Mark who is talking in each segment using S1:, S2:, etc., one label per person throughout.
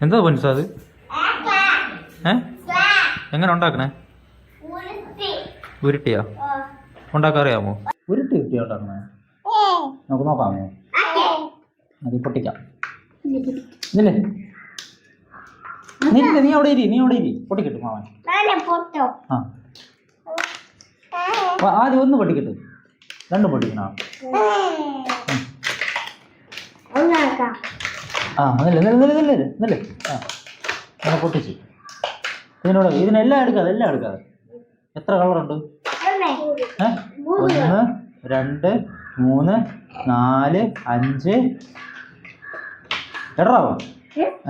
S1: എന്താ പൊൻസാ അത്? എങ്ങനെ ഉണ്ടാക്കണേ? ഉരുട്ടിയാ ഉണ്ടാക്കാൻ അറിയാമോ? ഉരുട്ടി ഉരുട്ടിയാ ഉണ്ടാക്കണേ? നമുക്ക് നോക്കാമോ? അത് പൊട്ടിക്കാം. ഇല്ലേ നീ അവിടെ ഇരി പൊട്ടിക്കിട്ടു മാമൻ. ആ ആദ്യം ഒന്ന് പൊട്ടിക്കിട്ടു, രണ്ടും പൊട്ടിക്കണോ? ആ അതല്ലേ ആ പൊട്ടിച്ച് ഇതിനെല്ലാം എടുക്കാതെ. എത്ര കളറുണ്ട്? 1 2 3 4 5 എടാവോ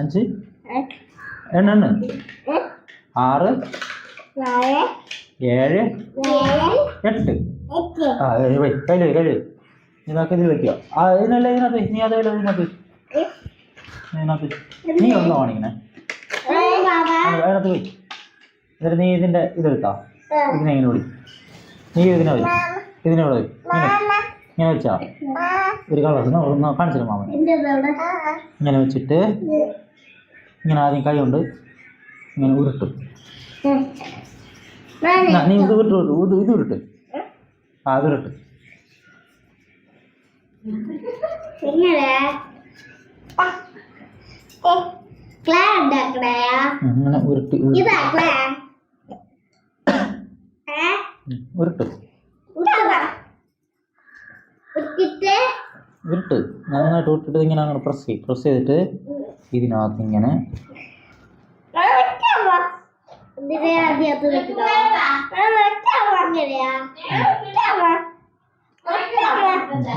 S1: 5 എണ്ണ 6 7 8. ആ കയ്യിൽ ഇതിനൊക്കെ ഇതിൽ വെക്കുക. ഇതിനല്ല ഇതിനകത്ത് നീ അതേപോലെ ഇതിനകത്ത് നീ ഒന്നോ കാണിക്കണേ. അതിനകത്ത് പോയി എന്നിട്ട് നീ ഇതിൻ്റെ ഇതെടുത്താ ഇതിനെ ഇങ്ങനെ ഓടി നീ ഇതിനെ ഇവിടെ ഇങ്ങനെ വെച്ചാ ഒരു കളർ കാണിച്ചില്ല മാമൻ. ഇങ്ങനെ വെച്ചിട്ട് ഇങ്ങനെ ആദ്യം കൈ കൊണ്ട് ഇങ്ങനെ ഉരുട്ടും. നീ ഇത് ഉരുട്ട്. ആ അത് ഉരുട്ട്. ഇങ്ങനെ ഉരുട്ടി ഉരുട്ട് നന്നായിട്ട് ഉരുട്ടിട്ട് ഇങ്ങനെ അങ്ങനെ പ്രസ് ചെയ്തിട്ട് ഇതിനകത്ത് ഇങ്ങനെ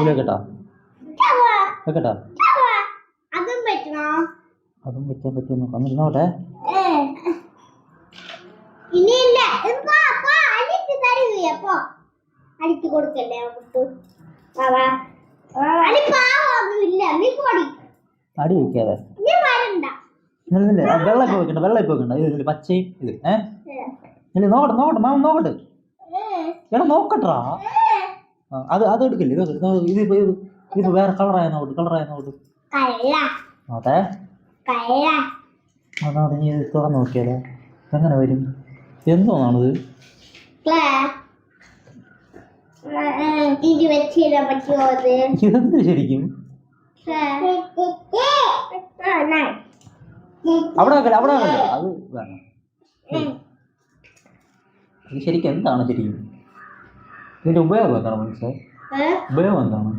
S1: വെക്കട്ടാ അതും വെക്കാൻ പറ്റുമോ നോക്കട്ടെ. അടി വെക്കാതെ വെള്ളം വെക്കണ്ട ഇത് പച്ചയും ഇത് നോക്കട്ടെ മാമ നോക്കട്ടെ. എടാ നോക്കട്ടാ അത് എടുക്കില്ല. ഇത് വേറെ കളറായ നോട്ട് നോട്ടെ. അതാണ് നീ തുറന്ന് നോക്കിയാലോ എങ്ങനെ വരും? എന്തോന്നാണിത്? ഇതെന്ത് ശരിക്കും? അവിടെ വെക്കല്ലേ അത് വേണം. ഇത് ശരിക്കും എന്താണ് ശരിക്കും? ഇതിന്റെ ഉപയോഗം എന്താണ് മനസ്സിലായി? ഉപയോഗം എന്താണ്?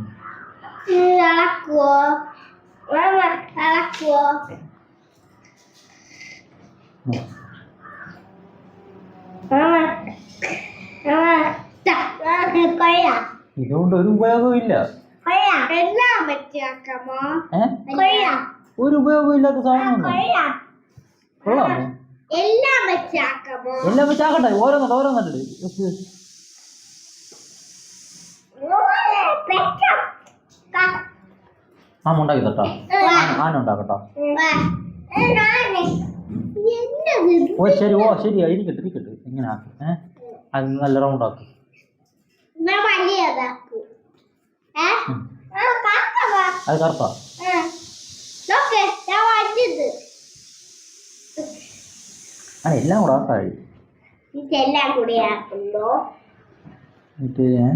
S1: ഇതുകൊണ്ട് ഒരു ഉപയോഗവും ഇല്ല. ഒരു ഉപയോഗവും ഇല്ലാത്ത സാധനം കൊള്ളാമോ? എല്ലാം വെച്ചാക്കട്ടെ. ഓരോന്നിട്ട് ആമ ഉണ്ടാക്കി തട്ടോ. ആന ഉണ്ടാക്കട്ടോ. ശരി ഇരിക്കട്ടെ ഇങ്ങനെ ആക്കി അത് നല്ല റൗണ്ട് ആക്കി. അത് കറുപ്പാ. എല്ലാം കൂടെ ആക്കാഴി എന്നിട്ട് ഞാൻ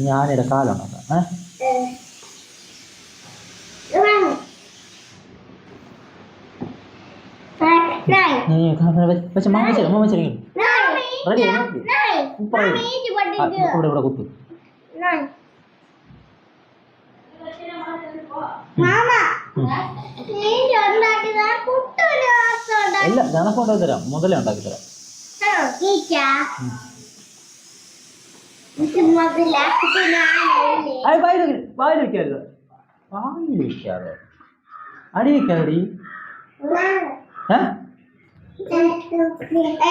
S1: ഞാനിടെ കാലുണ്ടാക്കാം. ഇവിടെ കുത്തു. ഇല്ല ഞാനൊക്കെ ഉണ്ടാക്കി തരാം. മുതലേ ഉണ്ടാക്കി തരാം. വായിൽ വെക്കാതെ അടി വെക്കാതി.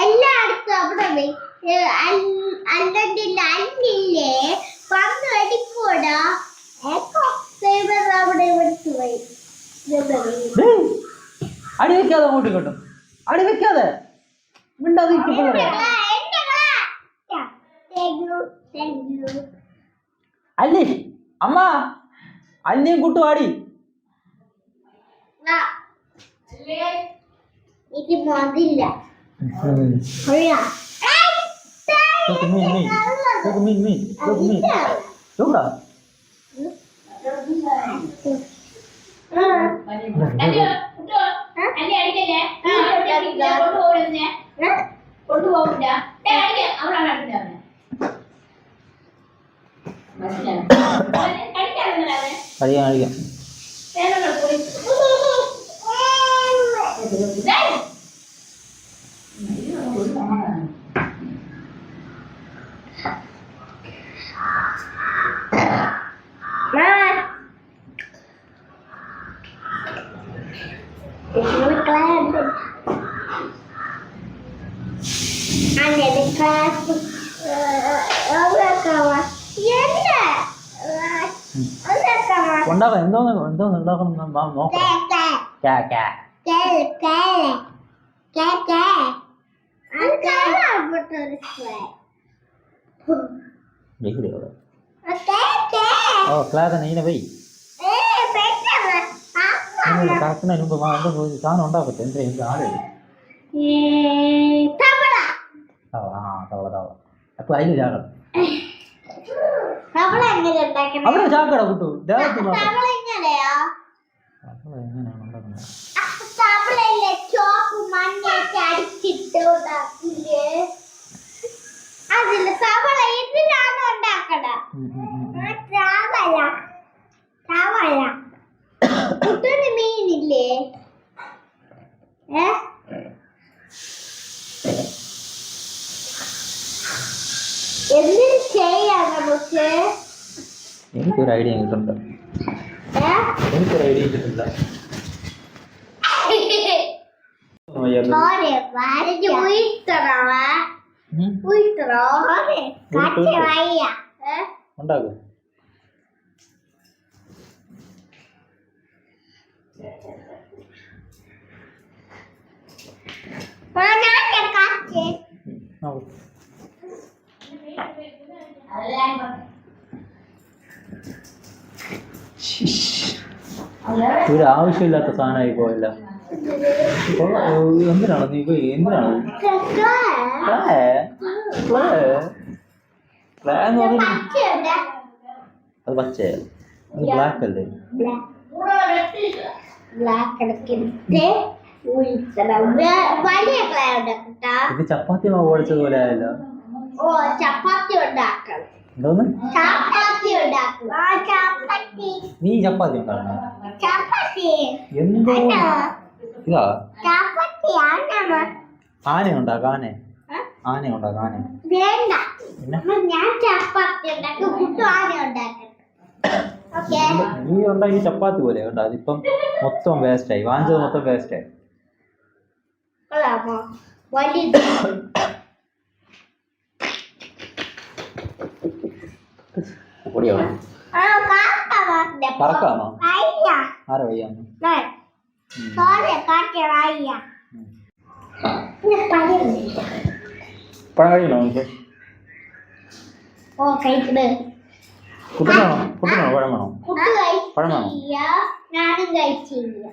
S2: എല്ലായിടത്തും അവിടെ അല്ലില്ലേ പന്ത് അടിക്കൂടാ അവിടെ എടുത്തു പോയി
S1: ഡേയ്, അടി വെക്കാതെ അങ്ങോട്ട് കിട്ടും. അടി വെക്കാതെ മിണ്ടാതെ ഇരിക്ക് പിള്ളേരെ. അല്ലി അമ്മ അല്ലിയും കൂട്ടു ആടി.
S2: എനിക്ക് മതില്ല.
S1: കഴിയാം കഴിയാം. ഉണ്ടാക്കാം. എന്തോന്ന് ഉണ്ടാക്കണം നോക്കാം. ഓ ക്ലാസ് നീനെ പോയി കറക്കുന്നതിന് മുമ്പ് സാധനം ഉണ്ടാക്കട്ടെ. എന്താ എനിക്ക് ആളെ തവള തവള. അപ്പൊ അതിന് ചാക്കണം. അവിടെ ചാക്കട കുട്ടു. എങ്ങനെയാണ് ഉണ്ടാക്കുന്നത്?
S2: മീനില്ലേ? എന്തിനു ചെയ്യാ നമുക്ക്?
S1: എനിക്കൊരു ഐഡിയ കിട്ടുന്നുണ്ട്. എനിക്കൊരു ഐഡിയ കിട്ടുന്നില്ല. ഉണ്ടാക്കും. ഒരു ആവശ്യമില്ലാത്ത സാധനമായി പോയല്ല. എന്തിനാണ് നീ പോയി? എന്തിനാണ് അത് പച്ചയാ? അത് ബ്ലാക്ക് അല്ലേ? ഇത് ചപ്പാത്തി മാവ് കുഴച്ചതുപോലെ ആയല്ലോ.
S2: ചപ്പാത്തി ഉണ്ടാക്കണം.
S1: എന്തോന്ന്? നീ ചപ്പാത്തി ഉണ്ടാക്കണ എന്തോ ഇതാ ആന ഉണ്ടാക്കാം. ആന ഉണ്ടാക്കാം. ആന നീ ഉണ്ടാക്കി ചപ്പാത്തി പോലെ ഉണ്ട്. അതിപ്പം മൊത്തം വേസ്റ്റായി. വാങ്ങിച്ചത് മൊത്തം വേസ്റ്റായി. പറക്കാണോ? ആരാ വയ്യാന്ന്? പഴം കഴിക്കണോ? കുട്ടനാണോ? പഴം വേണോ? പഴം വേണോ?
S2: ഞാനും കഴിച്ചില്ല.